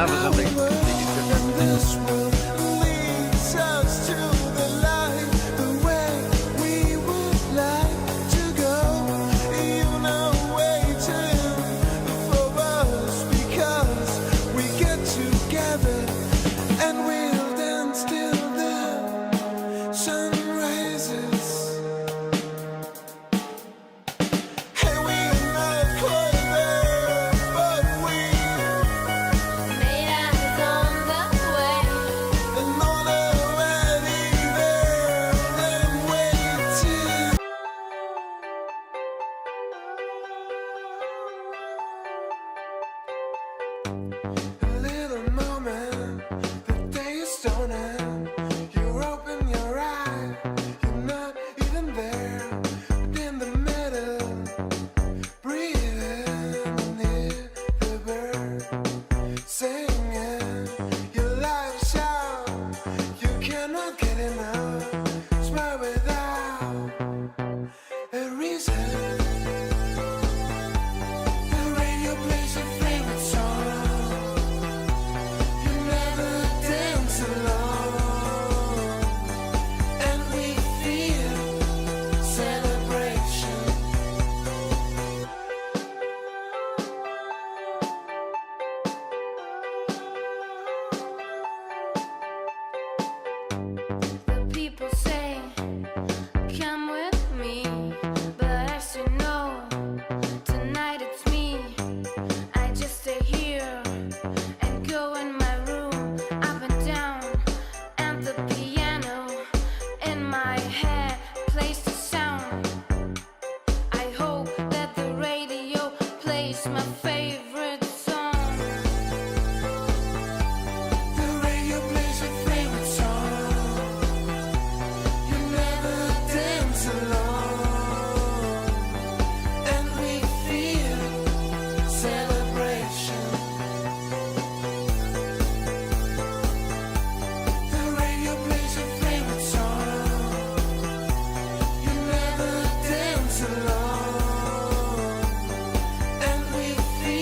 have is something completely different. This world leads us to the light, the way we would like to go. You know, waiting for us because we get together and we'll dance till the sun rises. Hey, we're not quite there, but we Made us on the way. are not already there and waiting. A little moment, the day is dawning. You open your eye, you're not even there. In the middle, breathing near the bird, singing your life shout. You cannot get enough. Smile without a reason. The radio plays your favorite song. You never dance alone, and we feel celebration. The people say, come with me. But as you know, tonight it's me. I just stay here and go in my room, up and down, and the piano in my head plays the sound. I hope that the radio plays my favorite song. The radio plays your favorite song. You never dance alone, and we feel celebration. The radio plays your favorite song. You never dance alone, and we feel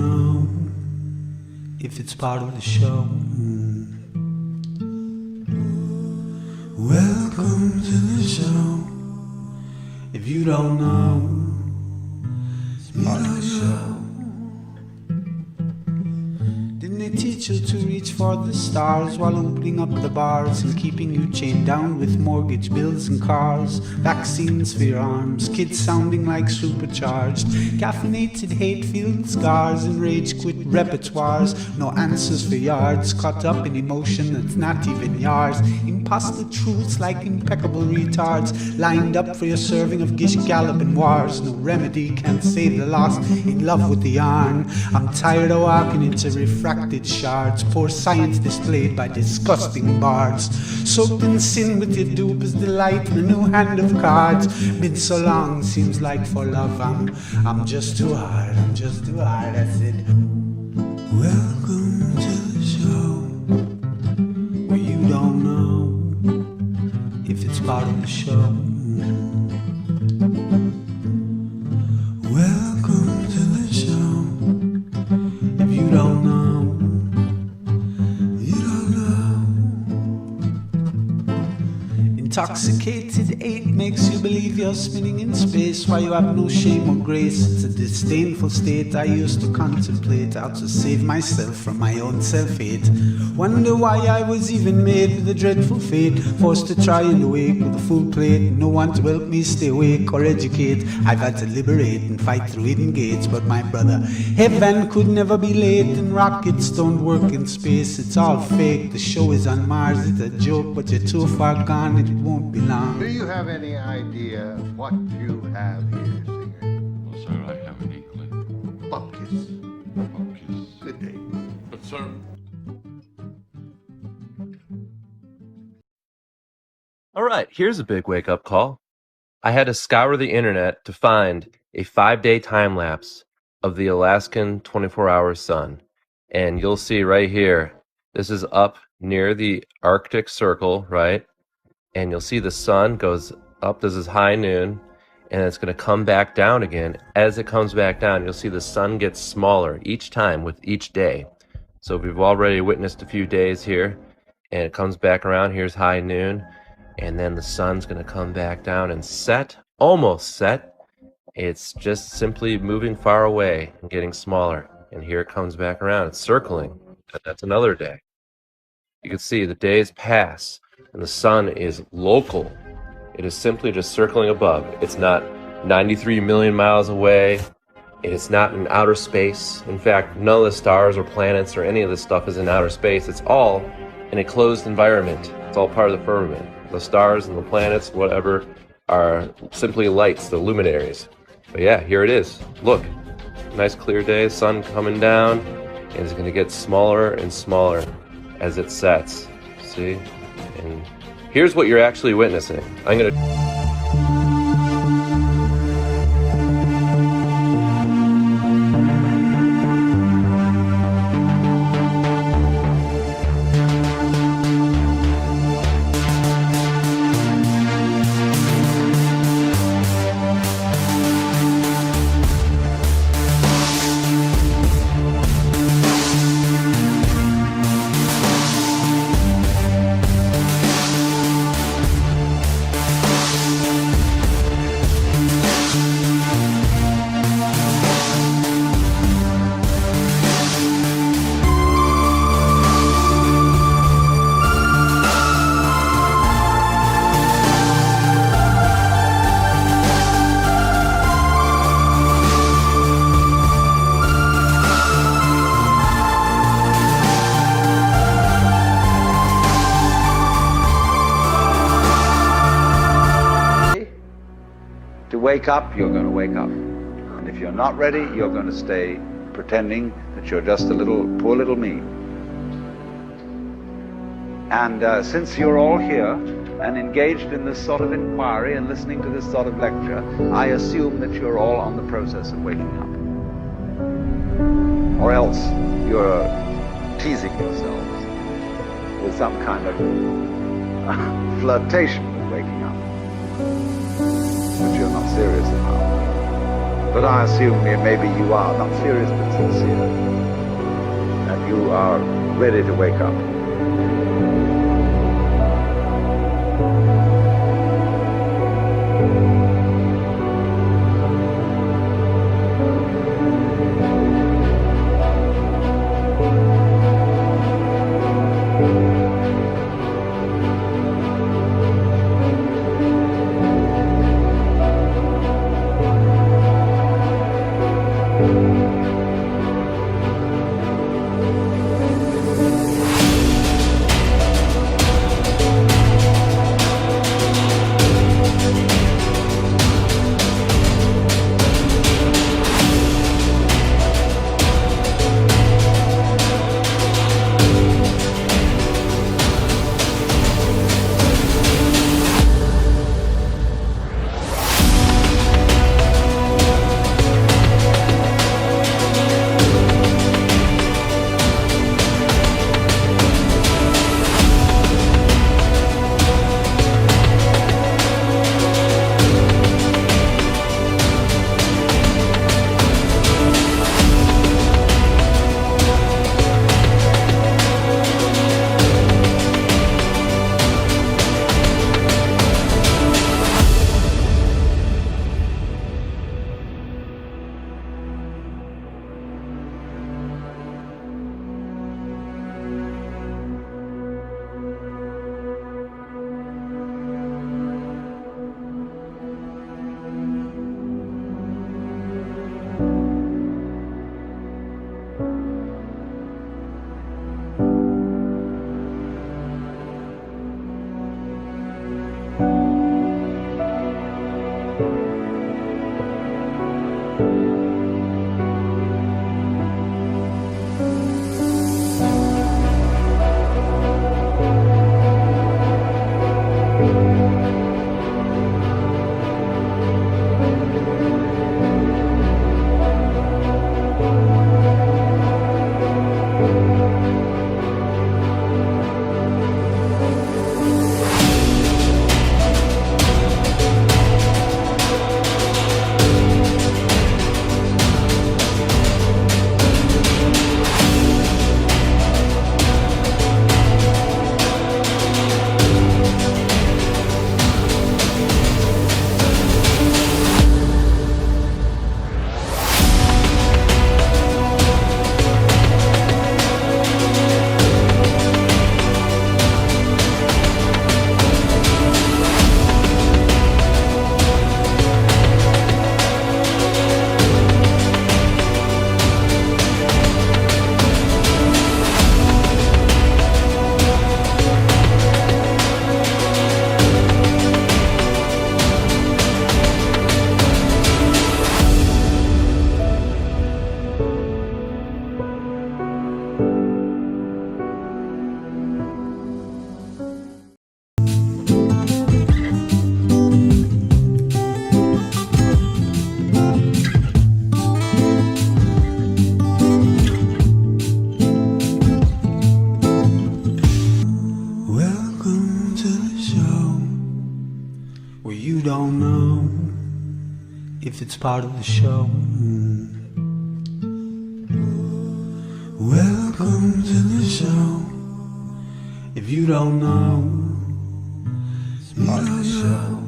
know if it's part of the show. Welcome to the show. If you don't know, it's part of the show. Didn't they teach you to reach for the stars while opening up the bars and keeping you chained down with mortgage bills and cars? Vaccines for your arms, kids sounding like supercharged, caffeinated hate-filled scars and rage-quit repertoires. No answers for yards, caught up in emotion that's not even yours. Imposter truths like impeccable retards, lined up for your serving of Gish Gallop and wars. No remedy can save the lost, in love with the yarn. I'm tired of walking into refracted shards, poor science displayed by disgusting bards. Soaked in sin with your dupe is delight and a new hand of cards. Been so long, seems like for love I'm just too hard, I'm just too hard, that's it. Welcome to the show, where you don't know if it's part of the show. Welcome to the show. If you don't know, you don't know. Intoxicated eight makes you believe you're spinning in space while you have no shame or grace. It's a disdainful state I used to contemplate, how to save myself from my own self-hate. Wonder why I was even made with a dreadful fate, forced to try and awake with a full plate. No one to help me stay awake or educate. I've had to liberate and fight through hidden gates, but my brother, heaven could never be late, and rockets don't work in space. It's all fake, the show is on Mars, it's a joke, but you're too far gone, it won't be long. Do you have any idea what you have here, singer? Well, sir, I haven't a clue. Bupkis. Focus. Good day. But, sir, All right, here's a big wake-up call. I had to scour the internet to find a 5-day time lapse of the Alaskan 24-hour sun. And you'll see right here, this is up near the Arctic Circle, right? And you'll see the sun goes up, this is high noon, and it's going to come back down again. As it comes back down, you'll see the sun gets smaller each time with each day. So we've already witnessed a few days here, and it comes back around, here's high noon. And then the sun's going to come back down and set, almost set. It's just simply moving far away and getting smaller. And here it comes back around. It's circling. And that's another day. You can see the days pass and the sun is local. It is simply just circling above. It's not 93 million miles away. It is not in outer space. In fact, none of the stars or planets or any of this stuff is in outer space. It's all in a closed environment. It's all part of the firmament. The stars and the planets, whatever, are simply lights, the luminaries. But yeah, here it is. Look, nice clear day, sun coming down, and it's going to get smaller and smaller as it sets. See? And here's what you're actually witnessing. I'm going to... To wake up, you're going to wake up. And if you're not ready, you're going to stay pretending that you're just a poor little me. And since you're all here and engaged in this sort of inquiry and listening to this sort of lecture, I assume that you're all on the process of waking up. Or else you're teasing yourselves with some kind of flirtation with waking up, which you're not serious about. But I assume maybe you are not serious but sincere, and you are ready to wake up. if it's part of the show. Welcome to the show. If you don't know, it's part of the show.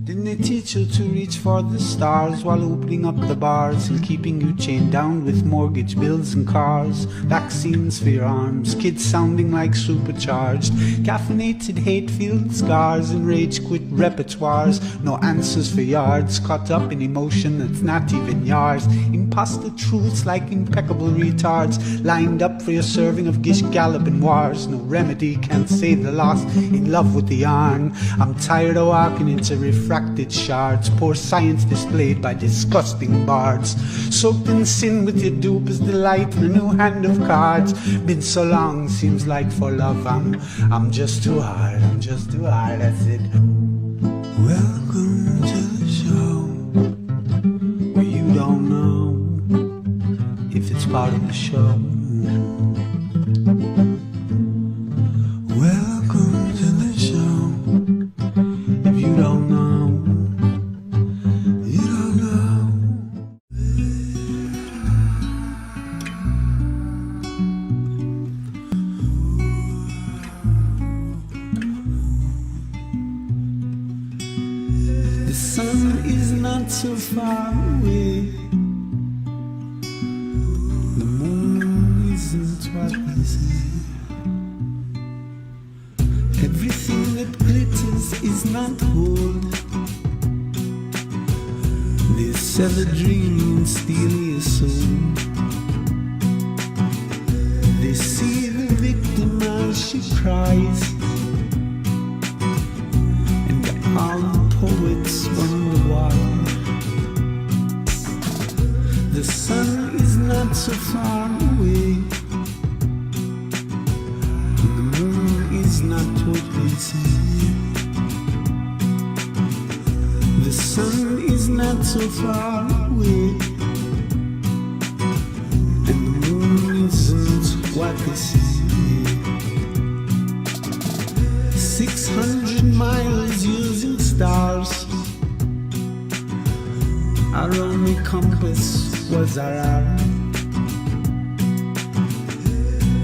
Didn't they teach you to reach for the stars while opening up the bars and keeping you chained down with mortgage bills and cars? Vaccines for your arms, kids sounding like supercharged, caffeinated hate-filled scars and rage-quit repertoires. No answers for yards, caught up in emotion that's not even yours. Imposter truths like impeccable retards, lined up for your serving of Gish Gallop and wars. No remedy can't save the lost, in love with the yarn. I'm tired of walking into refracted shards, poor science displayed by disgusting bards. Soaked in sin with your dupe is delight for a new hand of cards. Been so long, seems like for love I'm just too hard, I'm just too hard, that's it. Welcome to the show, where you don't know if it's part of the show. Welcome to the show. If you don't know, you so far away. The moon isn't what they say. Everything that glitters is not gold. They sell a dream and steal your soul. They see the victim as she cries, and all the poets wonder why. The sun is not so far away. The moon is not what they say. The sun is not so far away, and the moon isn't what they say. 600 miles using stars. Our only compass was our arm.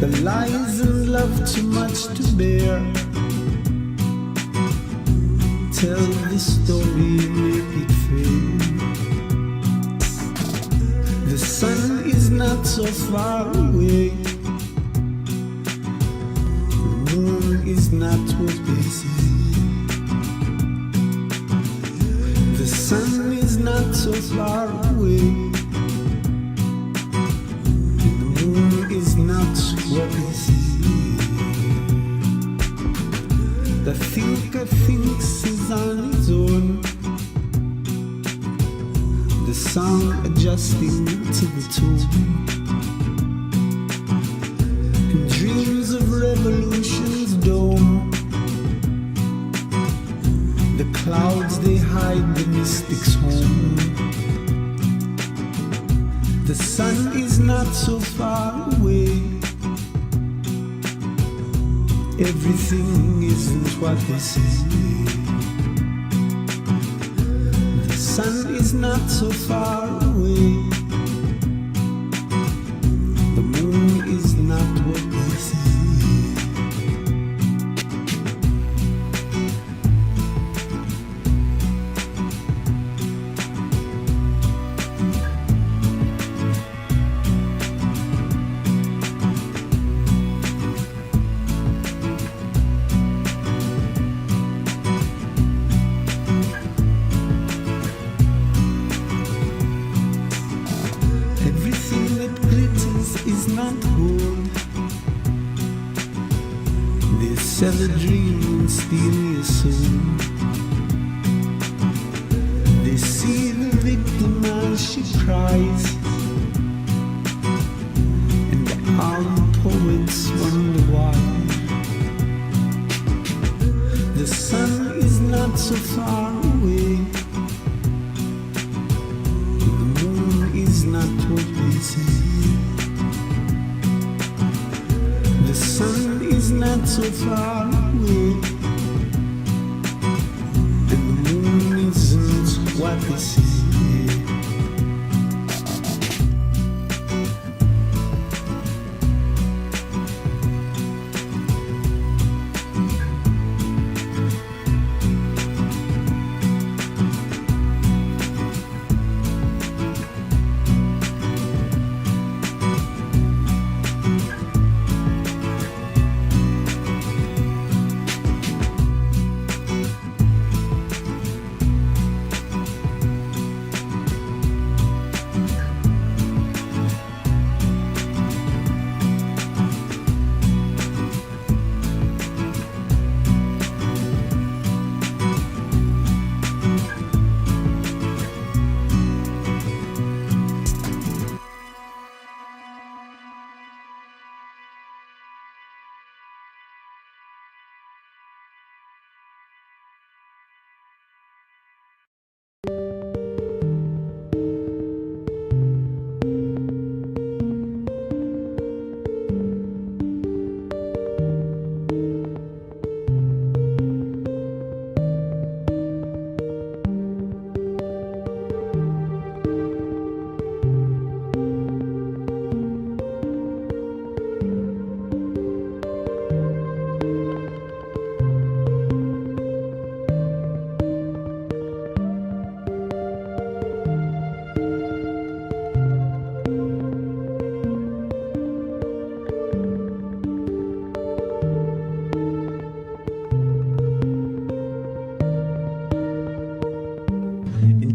The lies and love too much to bear. Tell the story, make it fair. The sun is not so far away. The moon is not what they say. The sun is not so far away. The moon is not what they say. The thinker thinks is on his own. The song adjusting to the tune. And dreams of revolution's dome. The clouds they hide the mystic's home. The sun is not so far away. Everything isn't what they say. The sun is not so far away. The moon is not what they say. Everything that glitters is not gold. They sell a dream and steal your soul. They see the victim as she cries, and all the poets wonder why. The sun is not so far away. The moon is not what they say. The sun is not so far away, and the moon isn't what they say.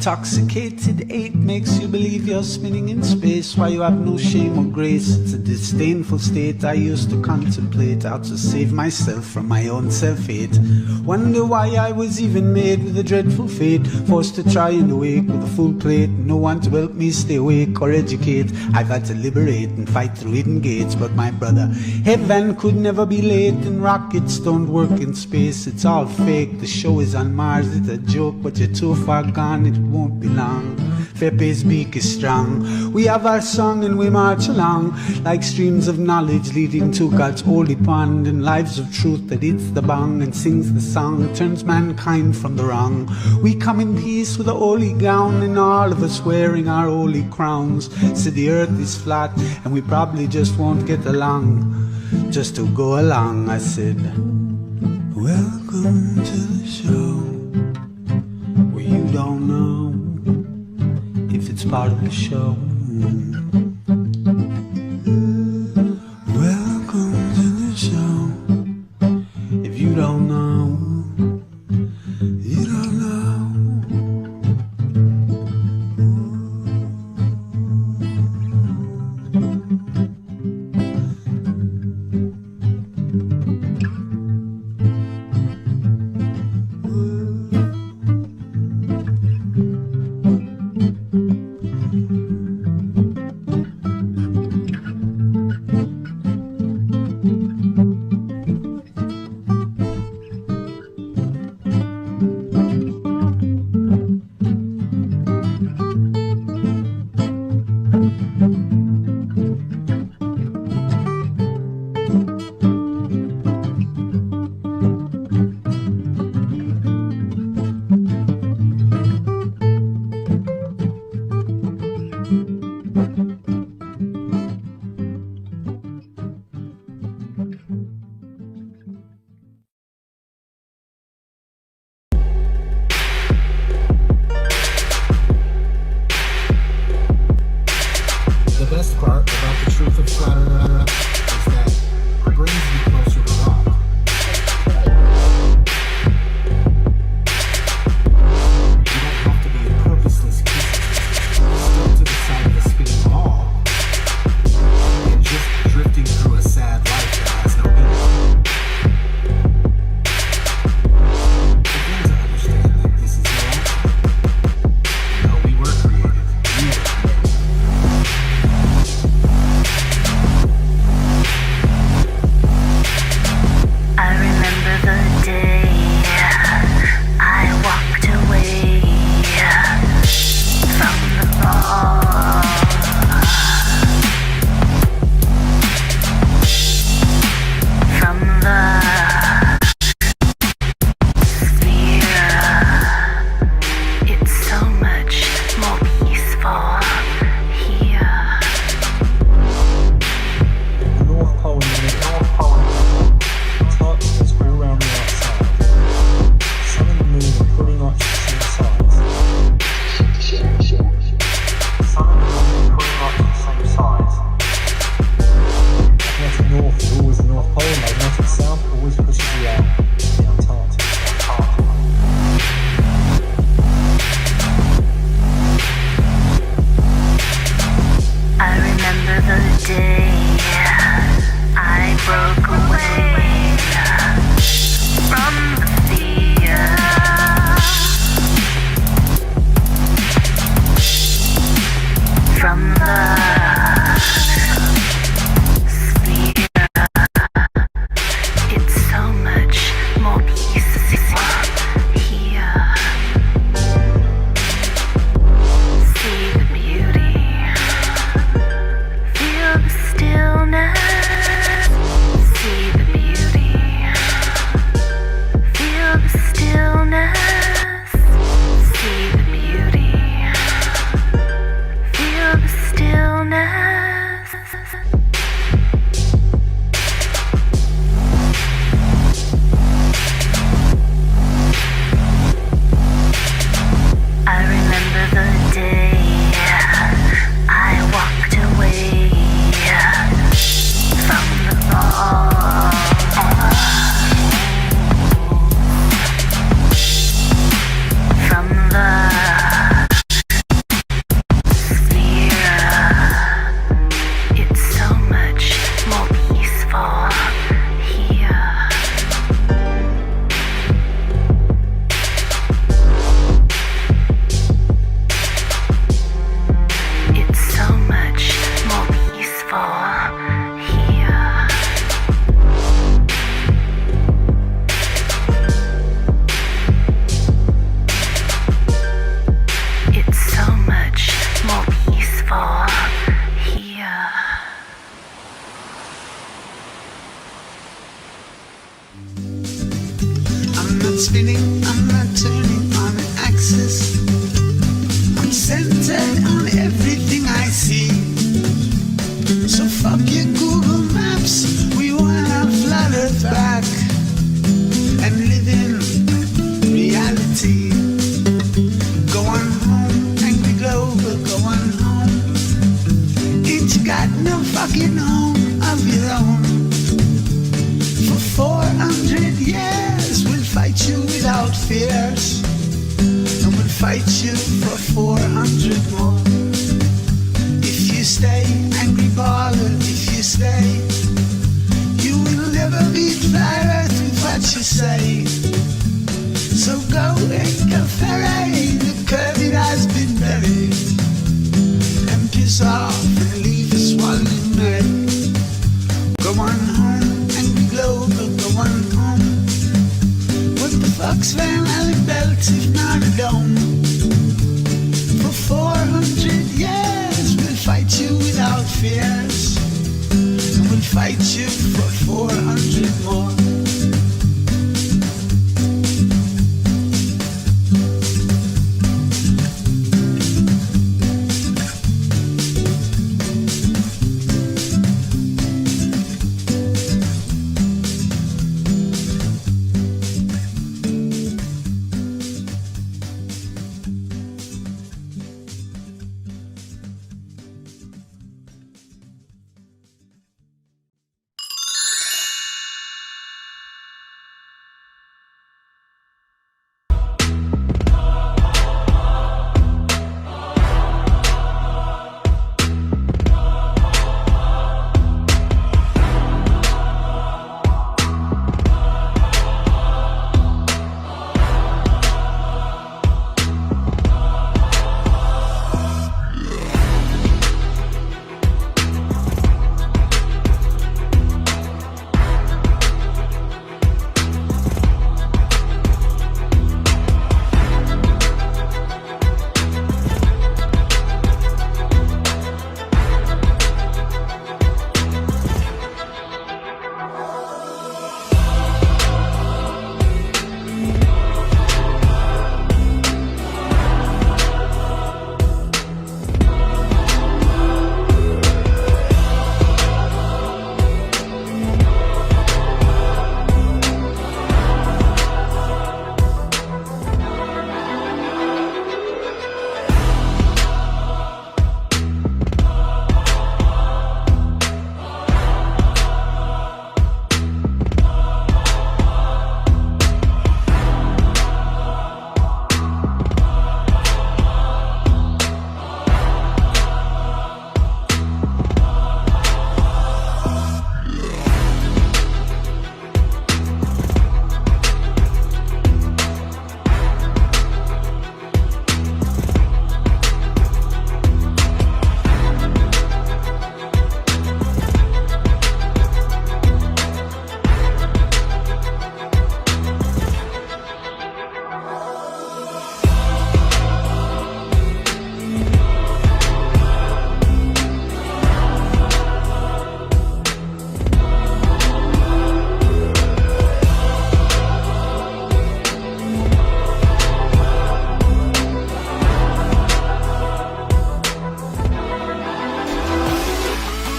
Intoxicated eight makes you believe you're spinning in space, why you have no shame or grace. It's a disdainful state I used to contemplate, how to save myself from my own self-hate. Wonder why I was even made with a dreadful fate, forced to try and awake with a full plate. No one to help me stay awake or educate. I've had to liberate and fight through hidden gates. But my brother, heaven could never be late, and rockets don't work in space. It's all fake, the show is on Mars. It's a joke, but you're too far gone, it won't be long. Pepe's beak is strong. We have our song and we march along, like streams of knowledge leading to God's holy pond, and lives of truth that hits the bong and sings the song, turns mankind from the wrong. We come in peace with a holy gown, and all of us wearing our holy crowns. So the earth is flat and we probably just won't get along. Just to go along, I said, welcome to the show, where you don't know if it's part of the show. Welcome to the show. If you don't know, you don't know. Feel the stillness, see the beauty. spinning, I'm not turning on an axis. I'm centered on everything I see. So fuck your Google Maps, we wanna flat Earth back and live in reality. Go on home, angry global, go on home. Ain't you got no fucking home of your own? For 400 years we'll fight you without fears, and we'll fight you for 400 more. If you stay, angry baller, if you stay, you will never beat flat Earth with what you say. So go take a ferry, the curve it has been buried, and piss off and leave us swallowing mud. Go on home, angry global, go on home. What the fuck's Van Allen belt if not a dome? For 400 years we'll fight you without fears, and we'll fight you for 400 more.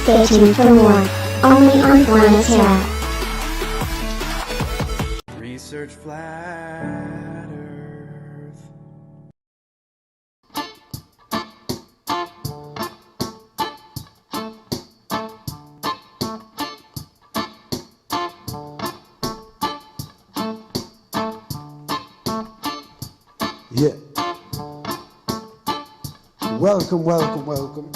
Stay tuned for more, only on Planetera. Research flat Earth. Yeah. Welcome, welcome, welcome.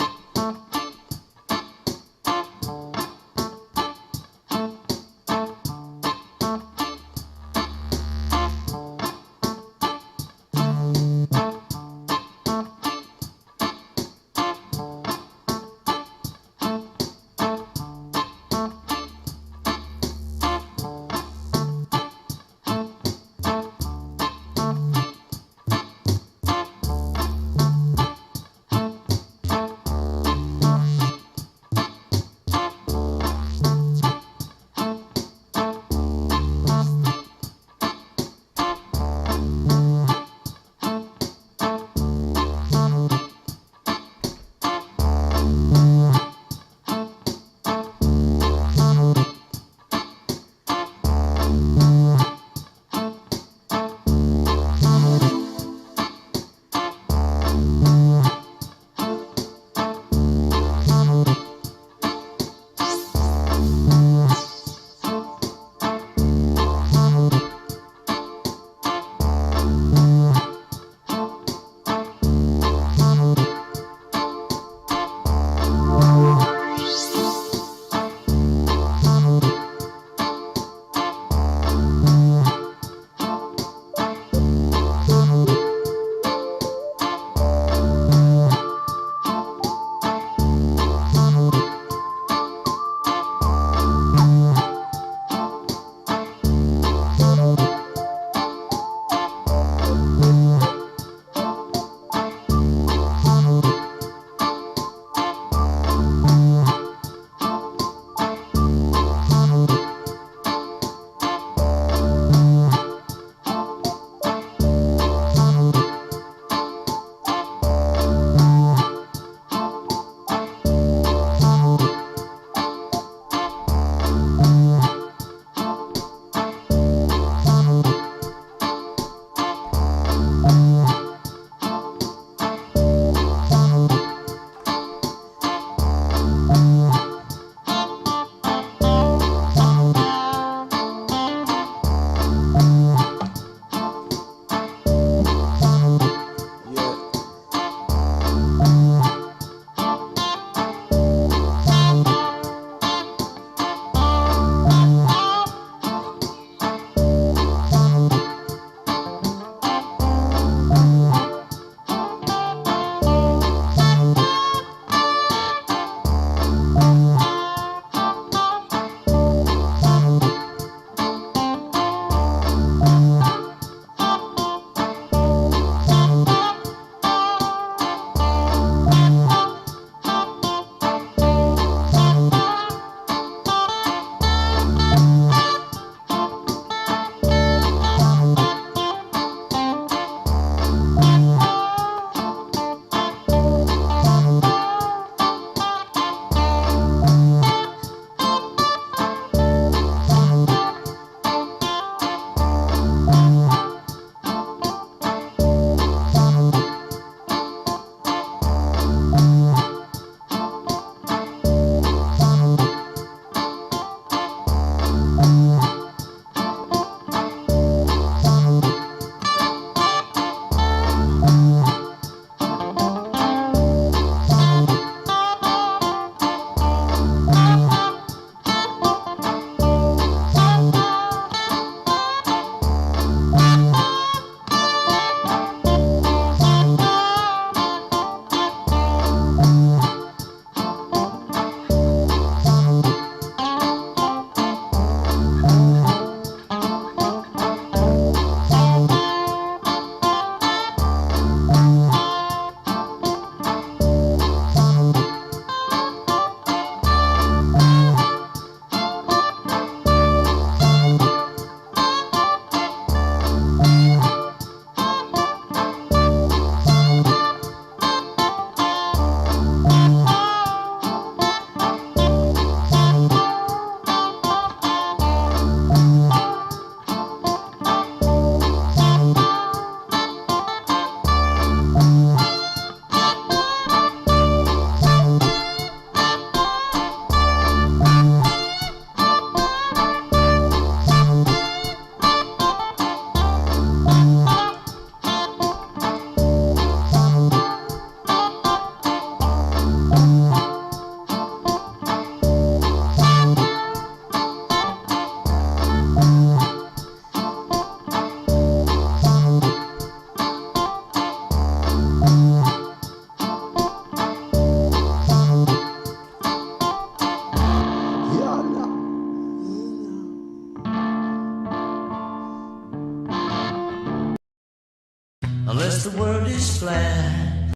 is flat.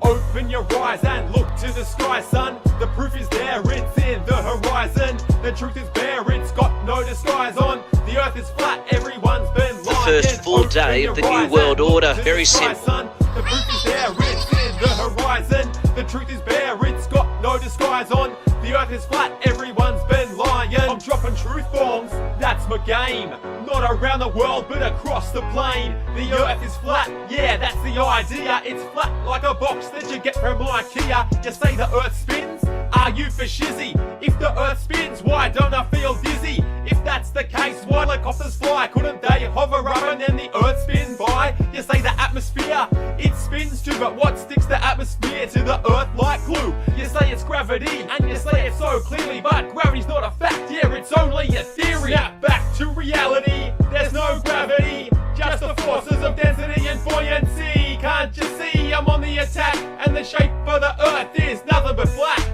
Open your eyes and look to the sky, son. The proof is there, it's in the horizon. The truth is bare, it's got no disguise on. The earth is flat, everyone's been lying. The first full day of the New World Order, very simple. Son. The proof is there, it's in the horizon. The truth is bare, it's got no disguise on. The earth is flat, everyone's been lying. I'm dropping truth bombs, that's my game. Not around the world, but across the plane. The earth is flat, yeah, that's the idea. It's flat like a box that you get from IKEA. You say the earth spins? Are you for shizzy? If the earth spins, why don't I feel dizzy? If that's the case, why helicopters fly? Couldn't they hover up and then the earth spin by? You say the atmosphere, it spins too, but what sticks the atmosphere to the earth like glue? You say it's gravity, and you say it so clearly, but gravity's not a fact, yeah, it's only a theory. Snap back to reality, there's no gravity, just the forces of density and buoyancy. Can't you see I'm on the attack, and the shape of the earth is nothing but black?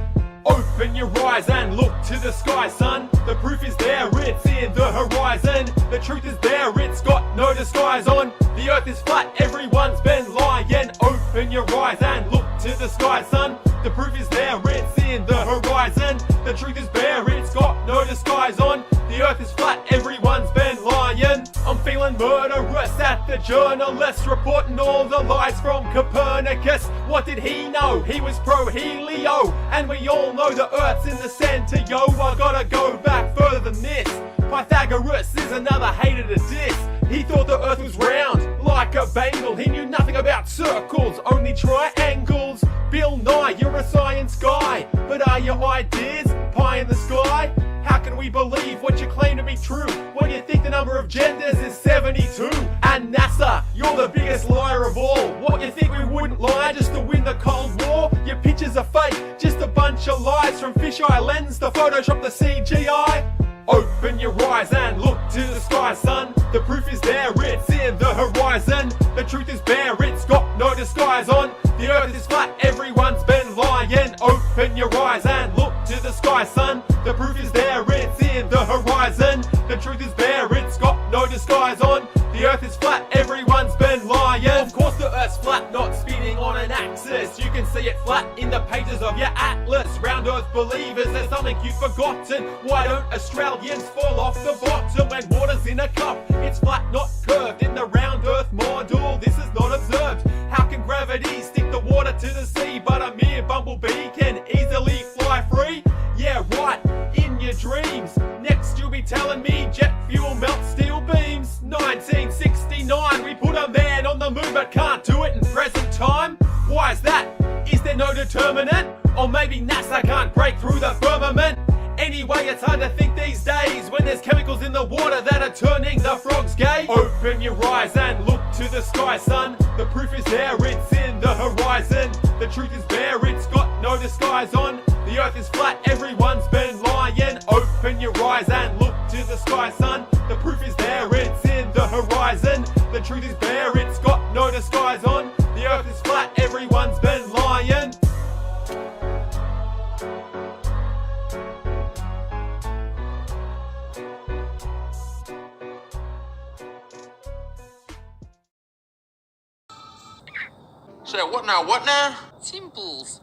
Open your eyes and look to the sky, son. The proof is there, it's in the horizon. The truth is there, it's got no disguise on. The earth is flat, everyone's been lying. Open your eyes and look to the sky, son. The proof is there, it's in the horizon. The truth is bare, it's got no disguise on. The earth is flat, everyone's been lying. I'm feeling murderous at the journalists, reporting all the lies from Copernicus. What did he know? He was pro-helio, and we all know the earth's in the center, yo. I gotta go back further than this. Pythagoras is another hater to diss. He thought the earth was round, like a bangle. He knew nothing about circles, only triangles. Bill Nye, you're a science guy, but are your ideas pie in the sky? How can we believe what you claim to be true when you think the number of genders is 72? And NASA, you're the biggest liar of all. What, you think we wouldn't lie just to win the Cold War? Your pictures are fake, just a bunch of lies from fisheye lens to Photoshop the CGI. Open your eyes and look to the sky, son. The proof is there, it's in the horizon. The truth is bare, it's got no disguise on. The earth is flat, everyone's been lying. Open your eyes and look to the sky, son. The proof is there, it's in the horizon. The truth is bare, it's got no disguise on. The earth is flat, everyone's been lying. Of course the earth's flat, not spinning on an axis. You can see it flat in the pages of your atlas. Round earth believers, there's something you've forgotten. Why don't Australians fall off the bottom when water's in a cup? It's flat, not curved in the round earth model. This is not observed. How can gravity stick the water to the sea, but a mere bumblebee can easily fly free? Yeah, right, in your dreams. Next you'll be telling me jet fuel melts steel beams. 1969, we put a man on the moon but can't do it in present time. Why is that? Is there no determinant? Or maybe NASA can't break through the firmament? Anyway, it's hard to think these days when there's chemicals in the water that are turning the frogs gay. Open your eyes and look to the sky, son. The proof is there, it's in the horizon. The truth is bare, it's got no disguise on. The earth is flat, everyone's been lying. Open your eyes and look to the sky, son. The proof is there, it's in the horizon. The truth is bare, it's got no disguise on. The earth is flat, everyone's been lying. Say what now, what now? Simples.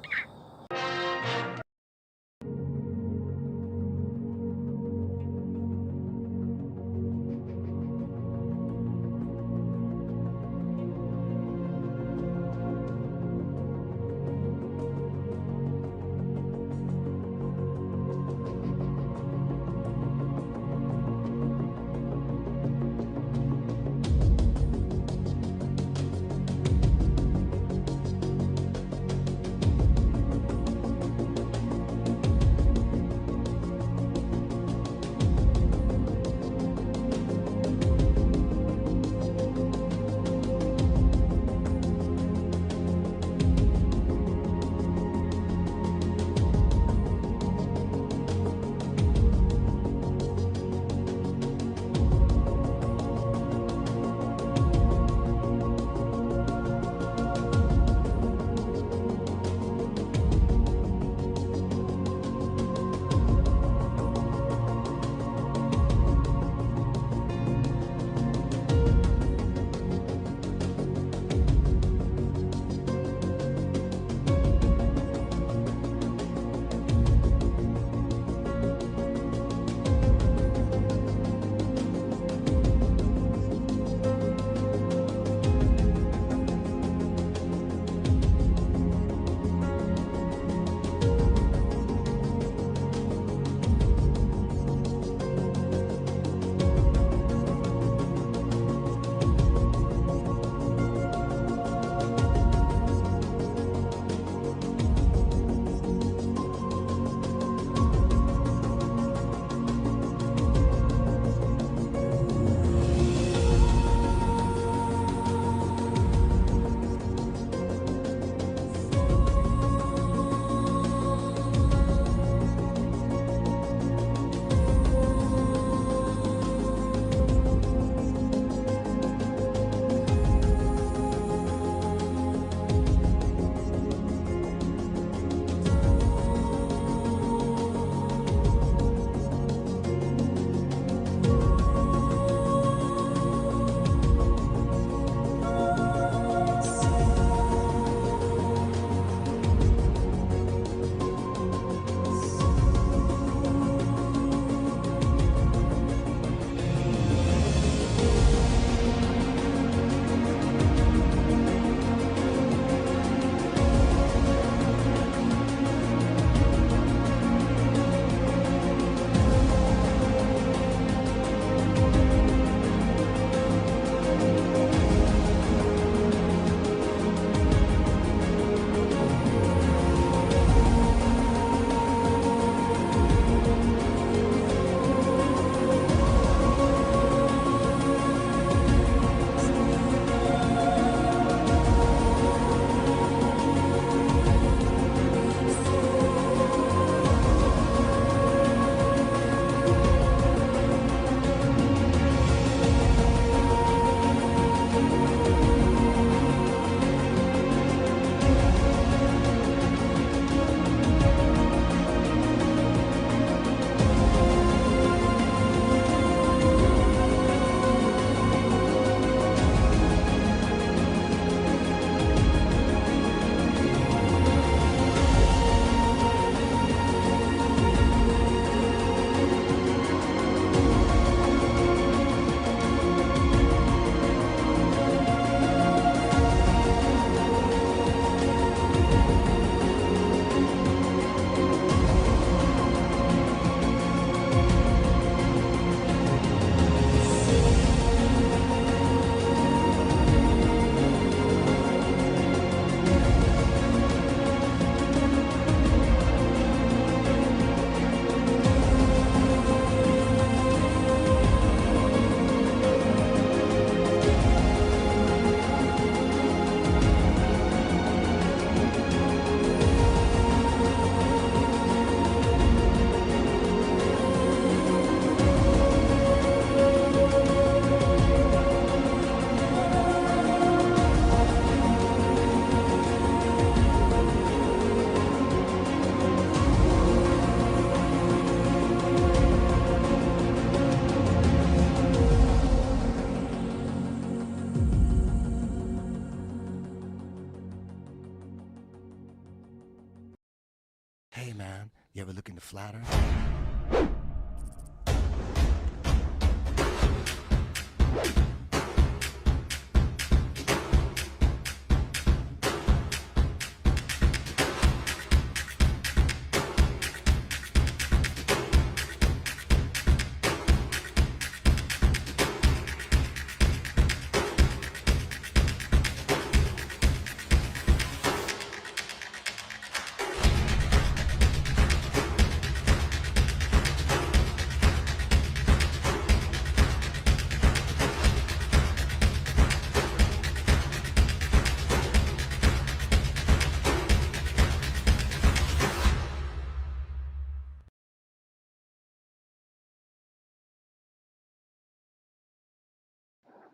You ever look into flat Earth?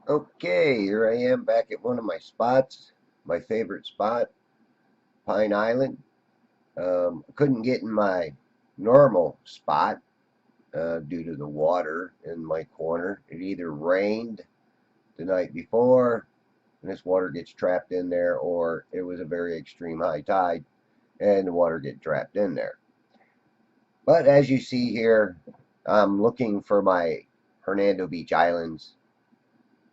Okay, here I am back at one of my spots, my favorite spot, Pine Island. Couldn't get in my normal spot due to the water in my corner. It either rained the night before and this water gets trapped in there, or it was a very extreme high tide and the water get trapped in there. But as you see here, I'm looking for my Hernando Beach Islands,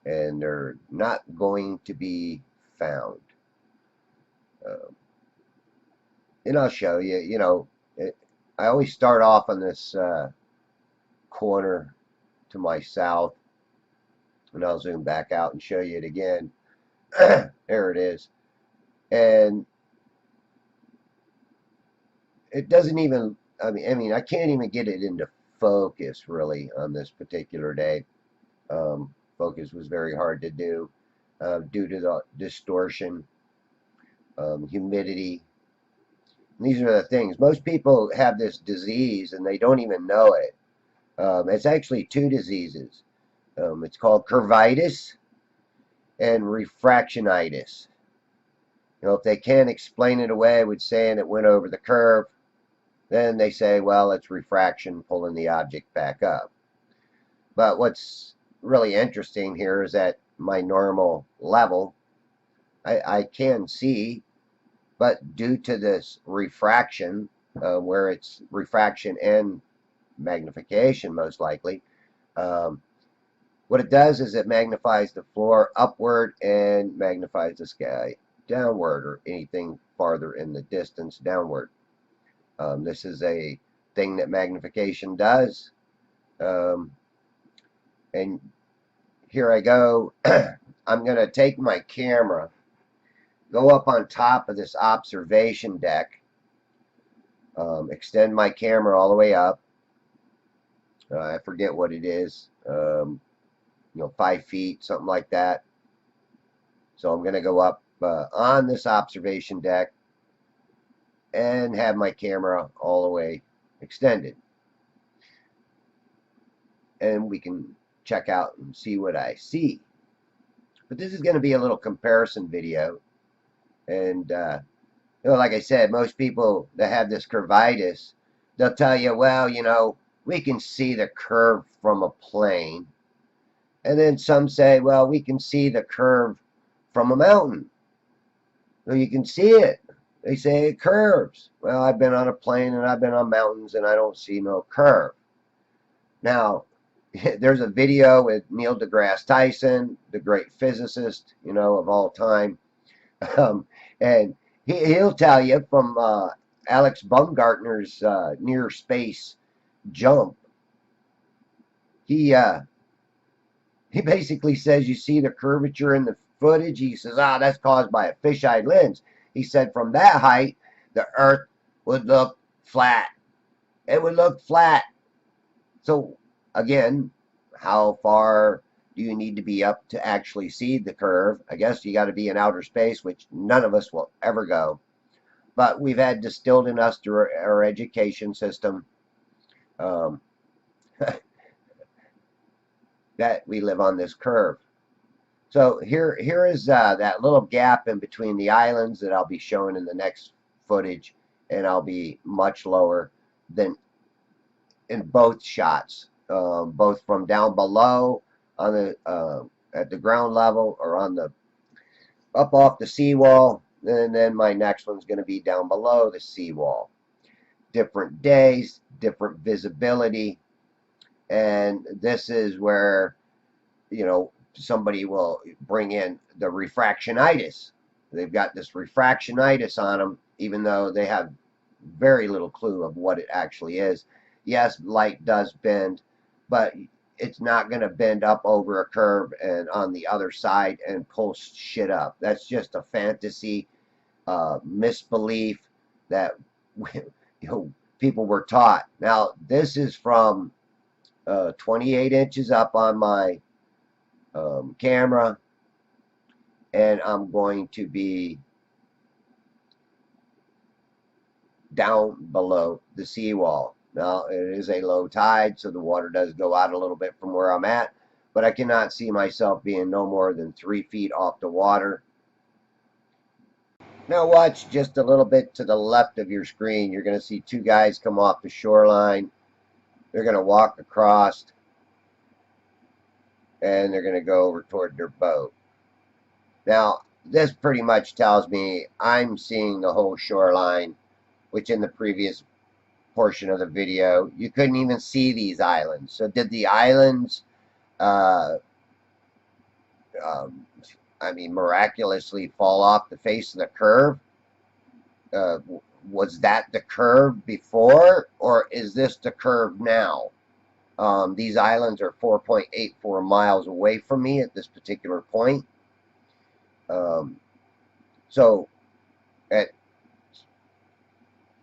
and they're not going to be found. And I'll show you, I always start off on this corner to my south, and I'll zoom back out and show you it again. There it is. And it doesn't even, I mean, I can't even get it into focus really on this particular day. Focus was very hard to do due to the distortion, humidity. And these are the things. Most people have this disease and they don't even know it. It's actually two diseases. It's called curvitis and refractionitis. If they can't explain it away with saying it went over the curve, then they say, well, it's refraction pulling the object back up. But what's really interesting here is at my normal level, I can see, but due to this refraction, where it's refraction and magnification most likely, what it does is it magnifies the floor upward and magnifies the sky downward, or anything farther in the distance downward. This is a thing that magnification does. And here I go. I'm going to take my camera, go up on top of this observation deck, extend my camera all the way up. I forget what it is, 5 feet, something like that. So I'm going to go up on this observation deck and have my camera all the way extended. And we can check out and see what I see. But this is going to be a little comparison video. And, like I said, most people that have this curvitis, they'll tell you, well, we can see the curve from a plane. And then some say, well, we can see the curve from a mountain. Well, you can see it. They say it curves. Well, I've been on a plane and I've been on mountains and I don't see no curve. Now, there's a video with Neil deGrasse Tyson, the great physicist, of all time. And he'll tell you from Alex Baumgartner's near space jump. He basically says you see the curvature in the footage. He says, that's caused by a fisheye lens. He said from that height, the Earth would look flat. It would look flat. So, again, how far do you need to be up to actually see the curve? I guess you got to be in outer space, which none of us will ever go. But we've had distilled in us through our education system that we live on this curve. So here is that little gap in between the islands that I'll be showing in the next footage, and I'll be much lower than in both shots, both from down below on the at the ground level, or on the up off the seawall, and then my next one's going to be down below the seawall. different days, different visibility. And this is where, you know, somebody will bring in the refractionitis. They've got this refractionitis on them, even though they have very little clue of what it actually is. Yes, light does bend, but it's not going to bend up over a curve and on the other side and pull shit up. That's just a fantasy, misbelief that people were taught. Now, this is from 28 inches up on my camera, and I'm going to be down below the seawall. Now, it is a low tide, so the water does go out a little bit from where I'm at, but I cannot see myself being no more than 3 feet off the water. Now watch just a little bit to the left of your screen. You're going to see two guys come off the shoreline. They're going to walk across, and they're going to go over toward their boat. Now, this pretty much tells me I'm seeing the whole shoreline, which in the previous portion of the video, you couldn't even see these islands. So did the islands, miraculously fall off the face of the curve? Was that the curve before, or is this the curve now? These islands are 4.84 miles away from me at this particular point. So at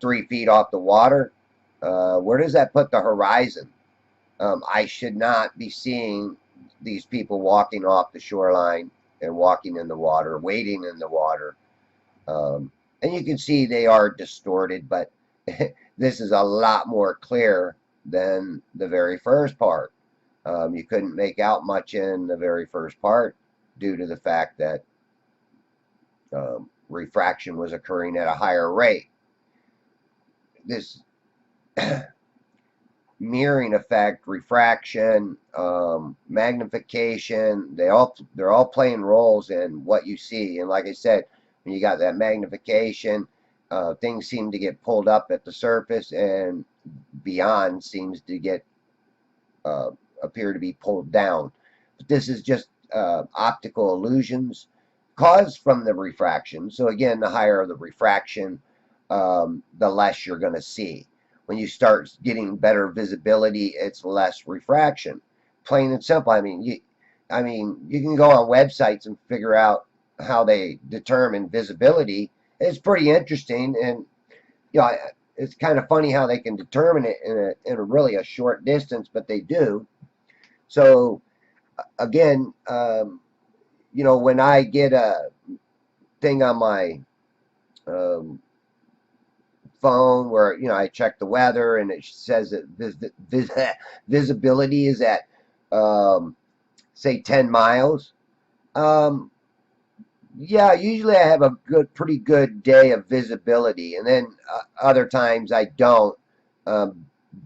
3 feet off the water, where does that put the horizon? I should not be seeing these people walking off the shoreline and walking in the water, wading in the water. And you can see they are distorted, but this is a lot more clear than the very first part. You couldn't make out much in the very first part due to the fact that refraction was occurring at a higher rate. This mirroring effect, refraction, magnification, they're all playing roles in what you see. And like I said, when you got that magnification, things seem to get pulled up at the surface, and beyond seems to get appear to be pulled down. But this is just optical illusions caused from the refraction. So again, the higher the refraction, the less you're going to see. When you start getting better visibility, it's less refraction. Plain and simple. I mean, you can go on websites and figure out how they determine visibility. It's pretty interesting, and it's kind of funny how they can determine it in a really a short distance, but they do. So again, when I get a thing on my phone where I check the weather and it says that visibility is at say 10 miles, yeah, usually I have a pretty good day of visibility, and then other times I don't,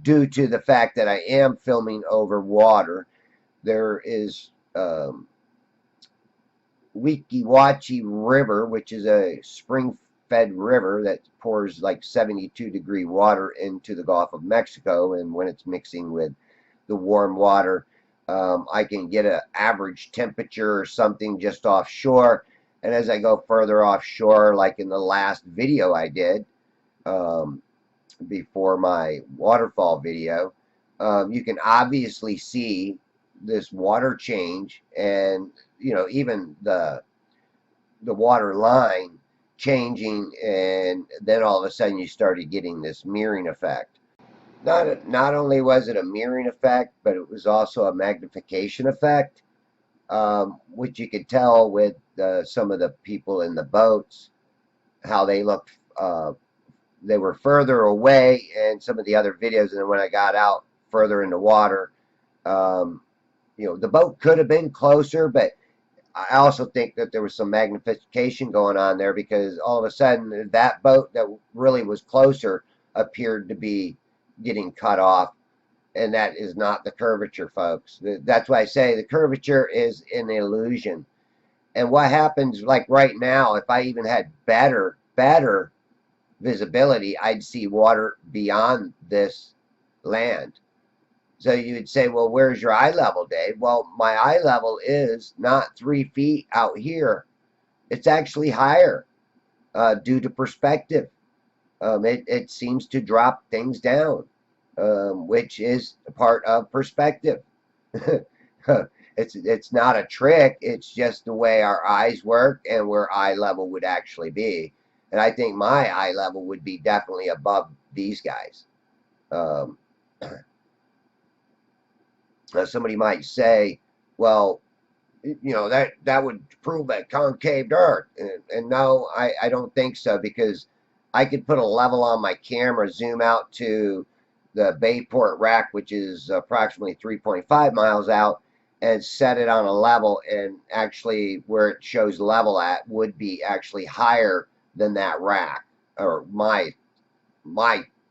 due to the fact that I am filming over water. There is Weeki Wachee River, which is a spring-fed river that pours like 72-degree water into the Gulf of Mexico, and when it's mixing with the warm water, I can get an average temperature or something just offshore. And as I go further offshore, like in the last video I did, before my waterfall video, you can obviously see this water change, and even the water line changing, and then all of a sudden you started getting this mirroring effect. Not only was it a mirroring effect, but it was also a magnification effect, which you could tell with some of the people in the boats, how they looked. They were further away in some of the other videos, and then when I got out further in the water, the boat could have been closer, but I also think that there was some magnification going on there, because all of a sudden that boat that really was closer appeared to be getting cut off, and that is not the curvature, folks. That's why I say the curvature is an illusion. And what happens, like right now, if I even had better visibility, I'd see water beyond this land. So you would say, well, where's your eye level, Dave? Well, my eye level is not 3 feet out here. It's actually higher due to perspective. It seems to drop things down, which is a part of perspective. It's not a trick. It's just the way our eyes work and where eye level would actually be. And I think my eye level would be definitely above these guys. Somebody might say, well, you know, that would prove a concave Earth. And no, I don't think so, because I could put a level on my camera, zoom out to the Bayport Rack, which is approximately 3.5 miles out, and set it on a level, and actually where it shows level at would be actually higher than that rack. Or my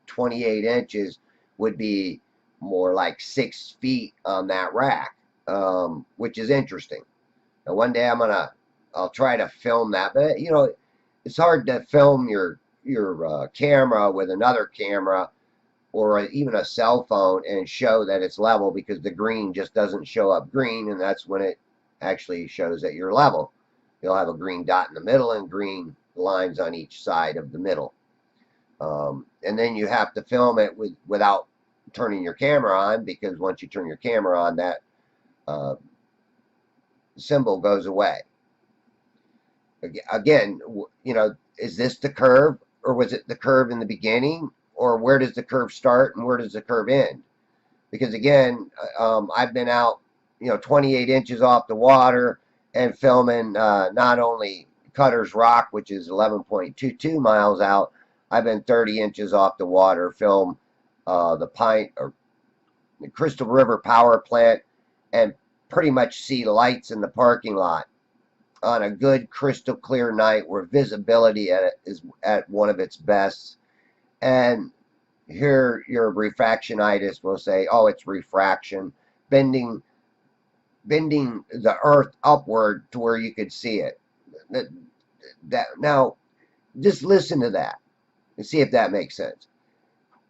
28 inches would be more like 6 feet on that rack, which is interesting. And one day I'll try to film that, but you know, it's hard to film your camera with another camera or even a cell phone and show that it's level, because the green just doesn't show up green, and that's when it actually shows that you're level. You'll have a green dot in the middle and green lines on each side of the middle. And then you have to film it without turning your camera on, because once you turn your camera on, that symbol goes away. Again, you know, is this the curve, or was it the curve in the beginning, or where does the curve start and where does the curve end? Because again, I've been out, you know, 28 inches off the water and filming not only Cutter's Rock, which is 11.22 miles out. I've been 30 inches off the water, film the Crystal River Power Plant, and pretty much see lights in the parking lot on a good crystal clear night where visibility is at one of its best. And here your refractionitis will say, oh, it's refraction, bending the earth upward to where you could see it. Now, just listen to that and see if that makes sense.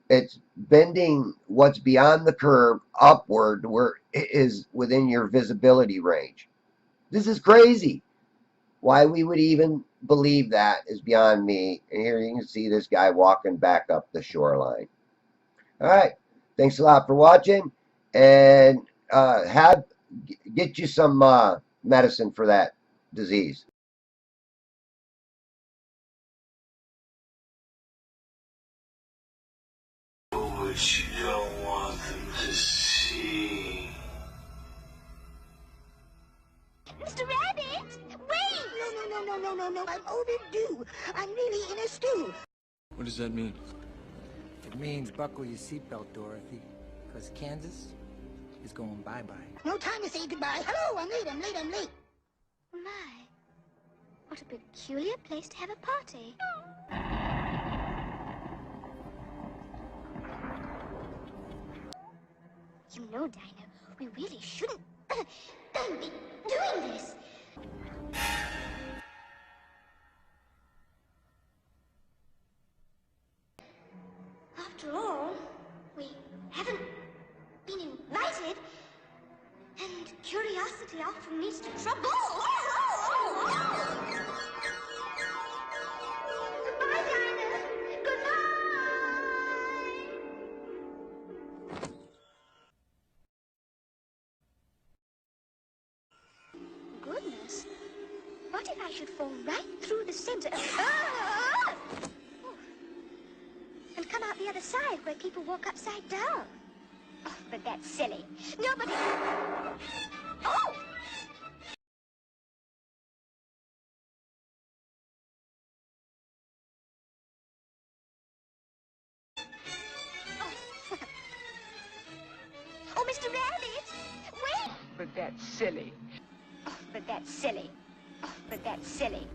It's bending what's beyond the curve upward where it is within your visibility range. This is crazy. Why we would even believe that is beyond me. And here you can see this guy walking back up the shoreline. All right. Thanks a lot for watching. And get you some medicine for that disease. What you don't want them to see. Mr. Rabbit, wait! No, I'm overdue. I'm really in a stew. What does that mean? It means buckle your seatbelt, Dorothy, because Kansas is going bye-bye. No time to say goodbye. Hello, I'm late. My, what a peculiar place to have a party. You know, Dinah, we really shouldn't be doing this. After all, we haven't been invited, and curiosity often leads to trouble. Goodbye, Dinah. Goodbye. Goodness, what if I should fall right through the center of Earth? And come out the other side where people walk upside down? Oh, but that's silly. Nobody... Oh! Oh, Mr. Rabbit! Wait! But that's silly. Oh, but that's silly. Oh, but that's silly.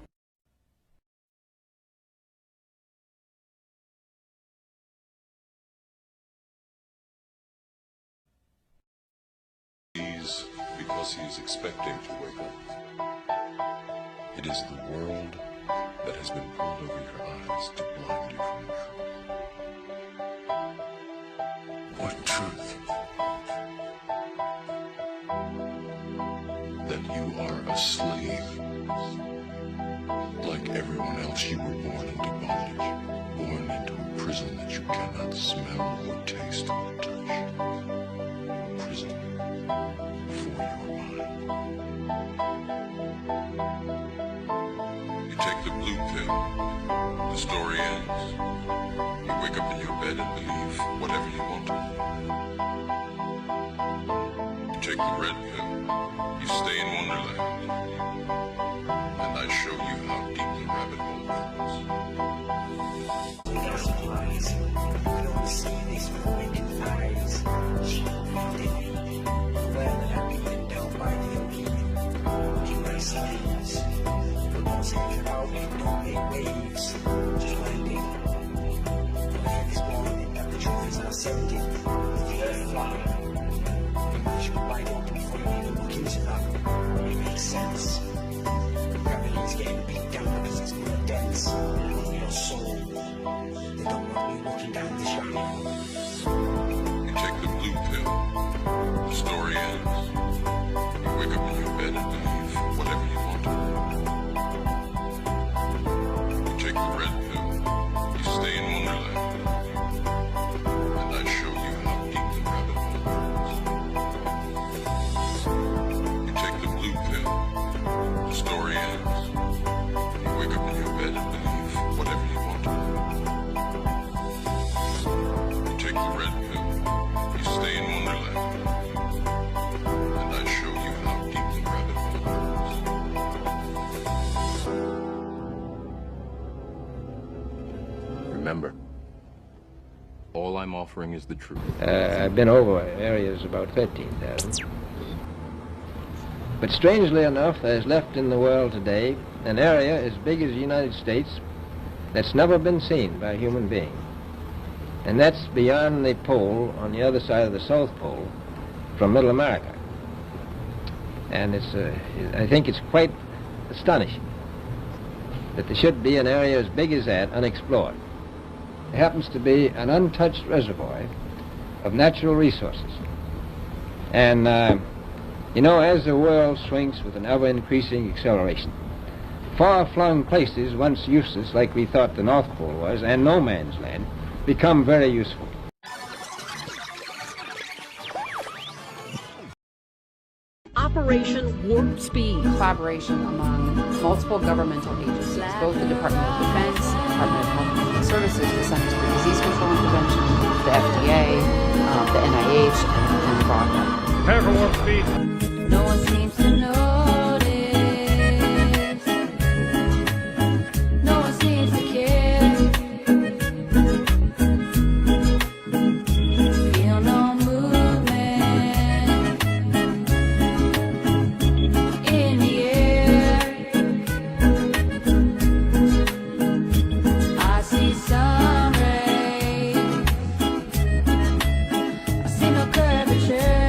Because he is expecting to wake up. It is the world that has been pulled over your eyes to blind you from the truth. What truth? That you are a slave. Like everyone else, you were born into bondage, born into a prison that you cannot smell or taste or touch. A prison for your mind. You take the blue pill, the story ends. You wake up in your bed and believe whatever you want to. You take the red pill, you stay in Wonderland. And I show you how deep the rabbit hole runs. I don't see these wicked eyes. She did me. Well, I've been down by the ocean. You might see these. But don't say it out, we don't make waves. Just landing. The land is warming, and the truth is not sounding. The earth flying. The motion wide open before you even look into that. It makes sense. Gravity's getting beat down because it's more dense. Your soul. They don't want you walking down the shadow. You take the blue pill, the story ends. You wake up in your bed and believe whatever you want to. You take the red pill, you stay in Wonderland. And I show you how deep the rabbit hole runs. You take the blue pill, the story ends. You wake up in your bed and believe whatever you want to. You take the red pill, you stay in Wonderland. And I show you how deep the rabbit hole runs. Remember, all I'm offering is the truth. I've been over areas about 13,000. But strangely enough, there's left in the world today an area as big as the United States that's never been seen by a human being. And that's beyond the pole, on the other side of the South Pole, from Middle America. And I think it's quite astonishing that there should be an area as big as that unexplored. It happens to be an untouched reservoir of natural resources. And you know, as the world swings with an ever-increasing acceleration, far-flung places once useless, like we thought the North Pole was, and no man's land, become very useful. Operation Warp Speed. Collaboration among multiple governmental agencies, both the Department of Defense, Department of Health and Human Services, the Centers for Disease Control and Prevention, the FDA, the NIH, and BARDA. Prepare for Warp Speed. No one seems to notice. No one seems to care. Feel no movement in the air. I see sun rays. I see no curvature.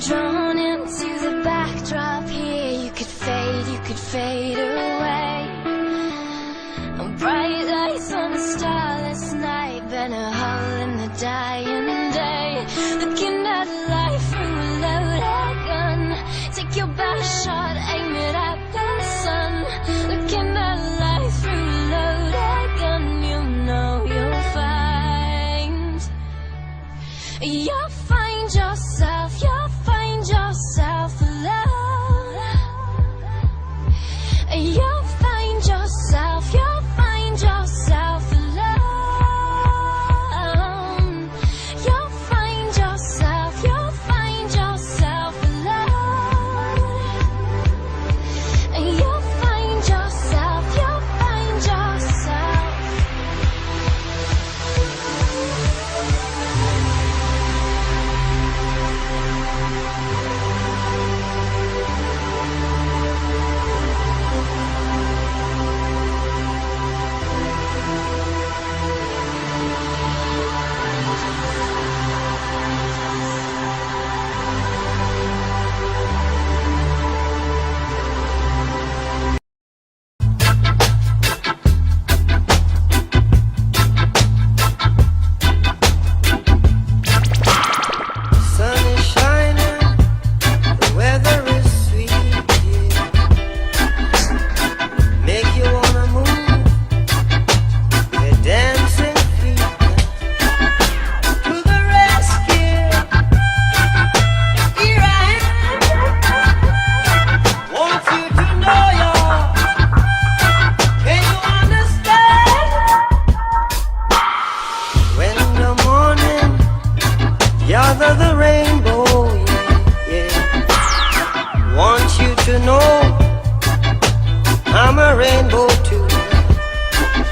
Drawn into the backdrop here, you could fade away. Bright lights